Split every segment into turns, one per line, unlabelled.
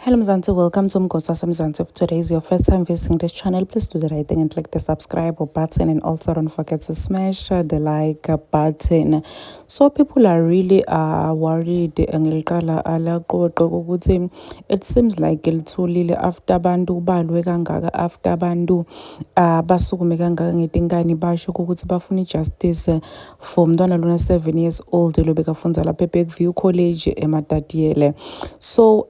Hello Mzansi, welcome to Mgosa Mzansi. If today is your first time visiting this channel, please do the right thing and click the subscribe button, and also don't forget to smash the like button. So people are really worried ngeliqala alaqoqo ukuthi it seems like ilithulile after abantu balwe kangaka, after abantu basukume kangaka ngetinkani basho ukuthi bafuna justice for umntwana lona 7 years old lo bekafundza lapha eBergview College eMatatiele. So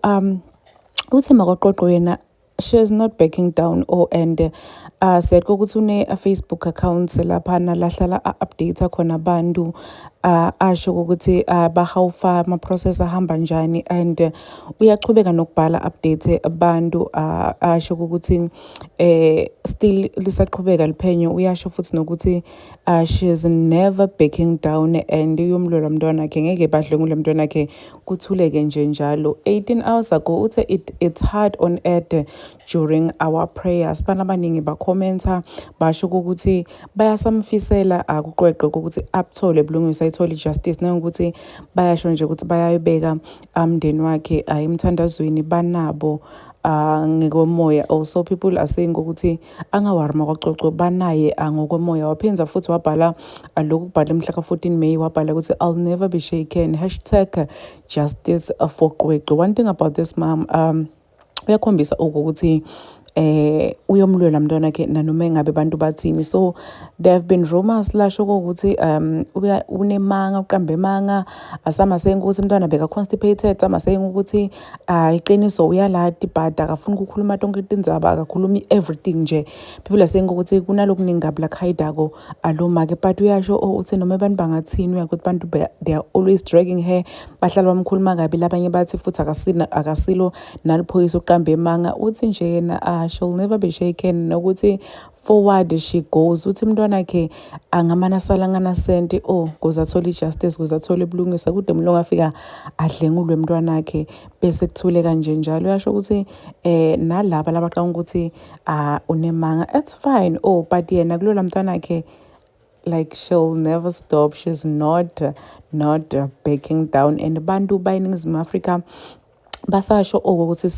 uthi makaqoqo yena she is not backing down and said ukuthi une Facebook account laphana lahlala update khona abantu asho ukuthi bahawufa ama process ahamba njani, and uyachubeka nokubhala update abantu asho ukuthi still lisaqhubeka liphenyo. Uyasho futhi nokuthi she is never backing down and uyomlwela umntwana wakhe ngeke badlengule umntwana wakhe kuthuleke nje njalo. 18 hours ago uthe it's hard on earth during our prayers. Bana abaningi bakhomenta basho ukuthi bayasamfisela akuqweqwe ukuthi aphthole bulungiswa ayithole justice, nangokuthi bayasho nje ukuthi bayayibeka umndeni wakhe emthandazweni banabo ngekomoya. Also people are saying ukuthi angawari makaqoqo banaye ngokomoya. Waphinza futhi wabhala lokhu kubhala mhla ka-14 May wabhala ukuthi I'll never be shaken #justice for Qweqwe. One thing about this mom, uyakhombisa ukuthi uyomlwela umntwana wakhe nanoma engabe abantu bathini. So there have been rumors lasho ukuthi unemanga, uqambe emanga, asama saying ukuthi umntwana beka constipated, ama saying ukuthi iqiniso uyalati but akafuni ukukhuluma tonke itindzaba, akakhulumi everything nje. People are saying ukuthi kunalokuningi kabi la khayidako aloma ke, but uyasho uthi noma abantu bangathini uyakuthi abantu they are always dragging her, bahlala bamkhuluma kabi. Labanye bathi futhi akasilo naliphoyisa uqambe emanga. Uthi nje yena she'll never be shaken, nokuthi forward she goes. Uthi umntwana wakhe angamana salangana senti kuze athole justice, kuze athole ubulungisa, kude mlongo afika adlengulwe umntwana wakhe bese kuthule kanje njalo. Uyasho ukuthi nalaba labaqanga ukuthi unemanga, it's fine but yena kulola umntwana wakhe like she'll never stop. She's not backing down. And bantu bayiningizimu Afrika basasho ukuthi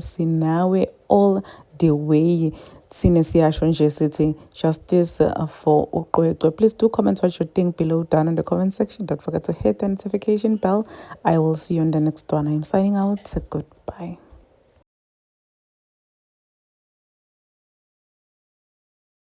sinawe all the way. Sine siyasho nje sithi justice for uQweqwe. Please do comment what you think below down in the comment section. Don't forget to hit the notification bell. I will see you in the next one. I'm signing out. Goodbye.